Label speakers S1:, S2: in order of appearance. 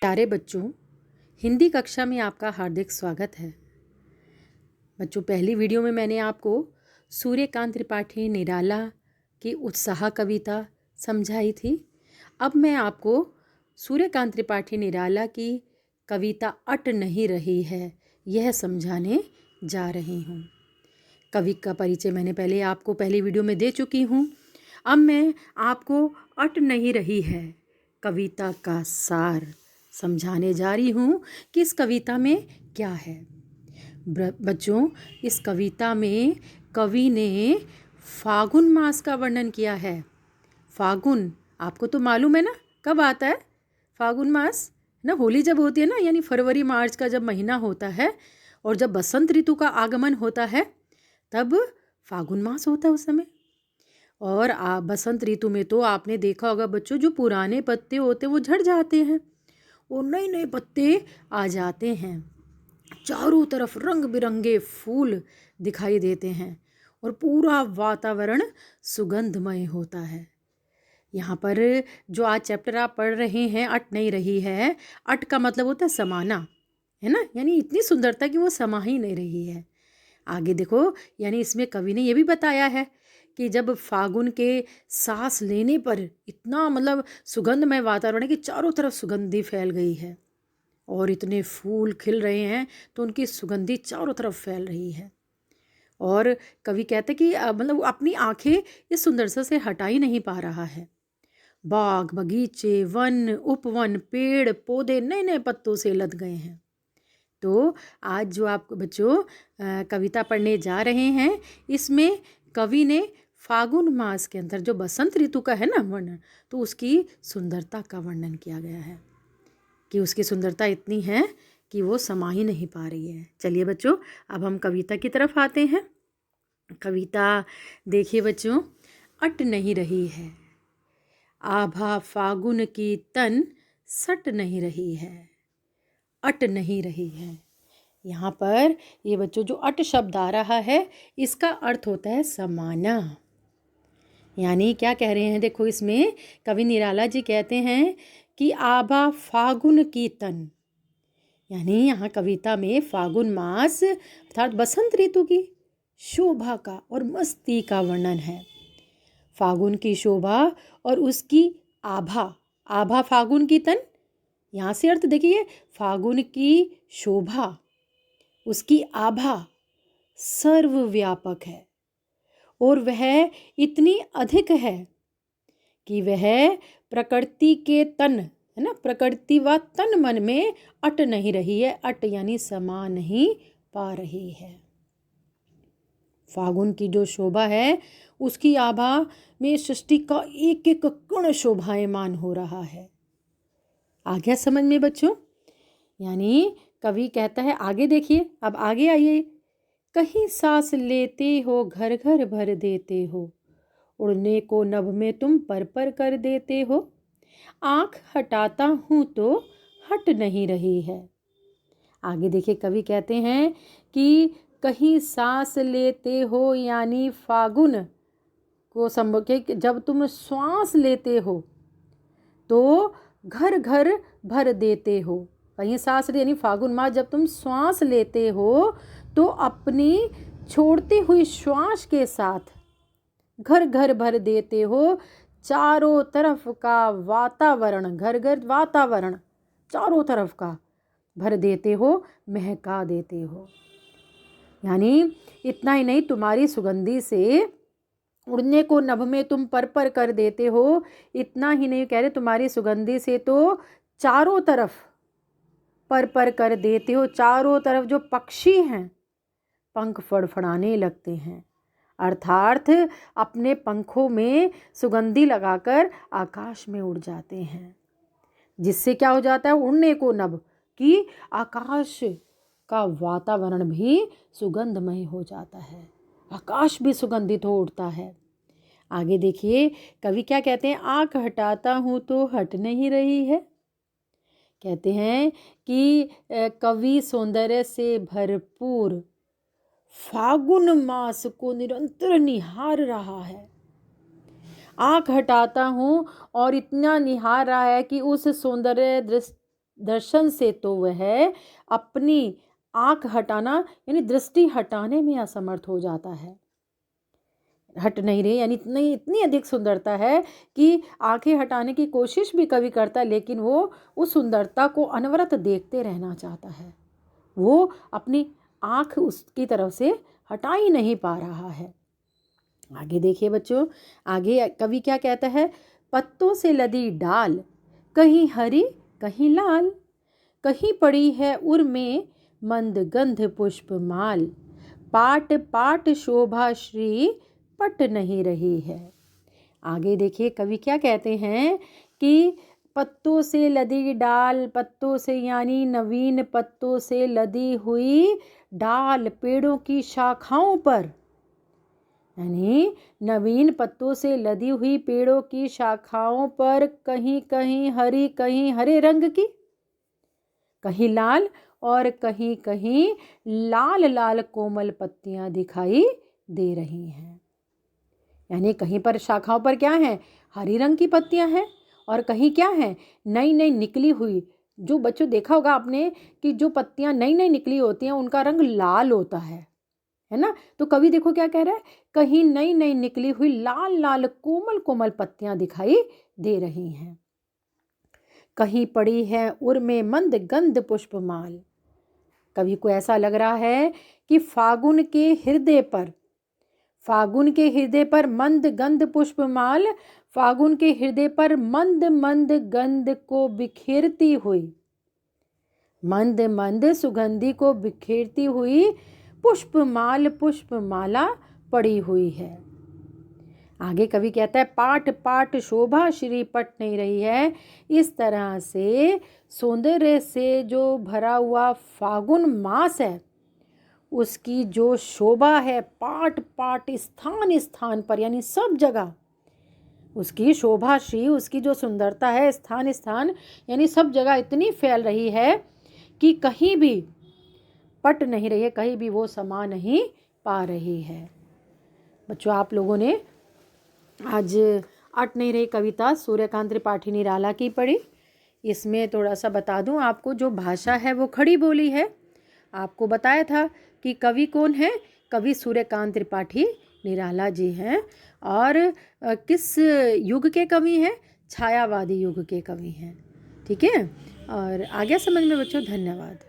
S1: प्यारे बच्चों, हिंदी कक्षा में आपका हार्दिक स्वागत है। बच्चों, पहली वीडियो में मैंने आपको सूर्यकांत त्रिपाठी निराला की उत्साह कविता समझाई थी। अब मैं आपको सूर्यकांत त्रिपाठी निराला की कविता अट नहीं रही है यह समझाने जा रही हूँ। कवि का परिचय मैंने पहले आपको पहली वीडियो में दे चुकी हूँ। अब मैं आपको अट नहीं रही है कविता का सार समझाने जा रही हूँ कि इस कविता में क्या है। बच्चों, इस कविता में कवि ने फागुन मास का वर्णन किया है। फागुन आपको तो मालूम है ना कब आता है फागुन मास ना, होली जब होती है ना, यानी फरवरी मार्च का जब महीना होता है और जब बसंत ऋतु का आगमन होता है तब फागुन मास होता है उस समय। और बसंत ऋतु में तो आपने देखा होगा बच्चों, जो पुराने पत्ते होते हैं वो झड़ जाते हैं और नए नए पत्ते आ जाते हैं। चारों तरफ रंग बिरंगे फूल दिखाई देते हैं और पूरा वातावरण सुगंधमय होता है। यहाँ पर जो आज चैप्टर आप पढ़ रहे हैं अट नहीं रही है, अट का मतलब होता है समाना, है ना, यानी इतनी सुंदरता कि वो समा ही नहीं रही है। आगे देखो, यानी इसमें कवि ने ये भी बताया है कि जब फागुन के सांस लेने पर इतना मतलब सुगंधमय वातावरण है कि चारों तरफ सुगंधी फैल गई है और इतने फूल खिल रहे हैं तो उनकी सुगंधी चारों तरफ फैल रही है। और कवि कहते कि मतलब अपनी आंखें इस सुंदरता से हटा ही नहीं पा रहा है। बाग बगीचे वन उपवन पेड़ पौधे नए नए पत्तों से लद गए हैं। तो आज जो आप बच्चों कविता पढ़ने जा रहे हैं, इसमें कवि ने फागुन मास के अंदर जो बसंत ऋतु का है ना वर्णन, तो उसकी सुंदरता का वर्णन किया गया है कि उसकी सुंदरता इतनी है कि वो समा ही नहीं पा रही है। चलिए बच्चों, अब हम कविता की तरफ आते हैं। कविता देखिए बच्चों, अट नहीं रही है आभा फागुन की तन सट नहीं रही है, अट नहीं रही है। यहाँ पर ये बच्चों जो अट शब्द आ रहा है इसका अर्थ होता है समाना। यानी क्या कह रहे हैं, देखो इसमें कवि निराला जी कहते हैं कि आभा फागुन की तन, यानी यहाँ कविता में फागुन मास अर्थात बसंत ऋतु की शोभा का और मस्ती का वर्णन है। फागुन की शोभा और उसकी आभा, आभा फागुन की तन, यहाँ से अर्थ देखिए, फागुन की शोभा उसकी आभा सर्वव्यापक है और वह इतनी अधिक है कि वह प्रकृति के तन, है ना, प्रकृति व तन मन में अट नहीं रही है। अट यानी समा नहीं पा रही है। फागुन की जो शोभा है उसकी आभा में सृष्टि का एक एक कण शोभायमान हो रहा है। आ गया समझ में बच्चों? यानी कवि कहता है, आगे देखिए, अब आगे आइए, कहीं सांस लेते हो घर घर भर देते हो, उड़ने को नभ में तुम पर पर कर देते हो, आँख हटाता हूँ तो हट नहीं रही है। आगे देखिए, कवि कहते हैं कि कहीं सांस लेते हो, यानी फागुन को संभव के जब तुम श्वास लेते हो तो घर घर भर देते हो। कहीं सांस यानी फागुन मास जब तुम श्वास लेते हो तो अपनी छोड़ती हुई श्वास के साथ घर घर भर देते हो। चारों तरफ का वातावरण, घर घर वातावरण चारों तरफ का भर देते हो, महका देते हो। यानी इतना ही नहीं, तुम्हारी सुगंधी से उड़ने को नभ में तुम पर पर कर देते हो। इतना ही नहीं कह रहे, तुम्हारी सुगंधी से तो चारों तरफ पर पर कर देते हो। चारों तरफ जो पक्षी हैं पंख फड़फड़ाने लगते हैं, अर्थात अपने पंखों में सुगंधी लगाकर आकाश में उड़ जाते हैं, जिससे क्या हो जाता है, उड़ने को नभ कि आकाश का वातावरण भी सुगंधमय हो जाता है, आकाश भी सुगंधित हो उठता है। आगे देखिए कवि क्या कहते हैं, आँख हटाता हूँ तो हट नहीं रही है। कहते हैं कि कवि सौंदर्य से भरपूर फागुन मास को निरंतर निहार रहा है। आँख हटाता हूँ और इतना निहार रहा है कि उस सौंदर्य दर्शन से तो वह अपनी आंख हटाना यानी दृष्टि हटाने में असमर्थ हो जाता है। हट नहीं रही यानी इतनी इतनी अधिक सुंदरता है कि आंखें हटाने की कोशिश भी कभी करता है, लेकिन वो उस सुंदरता को अनवरत देखते रहना चाहता है। वो अपनी आंख उसकी तरफ से हटा ही नहीं पा रहा है। आगे देखिए बच्चों, आगे कवि क्या कहता है, पत्तों से लदी डाल, कहीं हरी कहीं लाल, कहीं पड़ी है उर में मंद गंध पुष्प माल, पाट पाट शोभा श्री पट नहीं रही है। आगे देखिए कवि क्या कहते हैं कि पत्तों से लदी डाल, पत्तों से यानी नवीन पत्तों से लदी हुई डाल, पेड़ों की शाखाओं पर, यानी नवीन पत्तों से लदी हुई पेड़ों की शाखाओं पर कहीं कहीं हरी कहीं हरे रंग की, कहीं लाल और कहीं कहीं लाल लाल कोमल पत्तियां दिखाई दे रही हैं। यानी कहीं पर शाखाओं पर क्या है, हरी रंग की पत्तियां हैं, और कहीं क्या है, नई नई निकली हुई। जो बच्चों देखा होगा आपने कि जो पत्तियां नई नई निकली होती हैं उनका रंग लाल होता है ना। तो कवि देखो क्या कह रहा है, कहीं नई नई निकली हुई लाल लाल कोमल कोमल पत्तियां दिखाई दे रही हैं, कहीं पड़ी है उर में मंद गंध पुष्पमाल। कवि को ऐसा लग रहा है कि फागुन के हृदय पर, फागुन के हृदय पर मंद गंध पुष्पमाल, फागुन के हृदय पर मंद मंद गंध को बिखेरती हुई, मंद मंद सुगंधि को बिखेरती हुई पुष्पमाल पुष्पमाला पड़ी हुई है। आगे कवि कहता है, पाट पाट शोभा श्री पट नहीं रही है। इस तरह से सौंदर्य से जो भरा हुआ फागुन मास है, उसकी जो शोभा है पाट पाट स्थान स्थान पर, यानी सब जगह उसकी शोभा श्री, उसकी जो सुंदरता है स्थान स्थान यानी सब जगह इतनी फैल रही है कि कहीं भी पट नहीं रही है, कहीं भी वो समा नहीं पा रही है। बच्चों आप लोगों ने आज अट नहीं रही कविता सूर्यकांत त्रिपाठी निराला की पढ़ी। इसमें थोड़ा सा बता दूं आपको, जो भाषा है वो खड़ी बोली है। आपको बताया था कि कवि कौन है, कवि सूर्यकांत त्रिपाठी निराला जी हैं, और किस युग के कवि हैं, छायावादी युग के कवि हैं। ठीक है, और आगे समझ में बच्चों, धन्यवाद।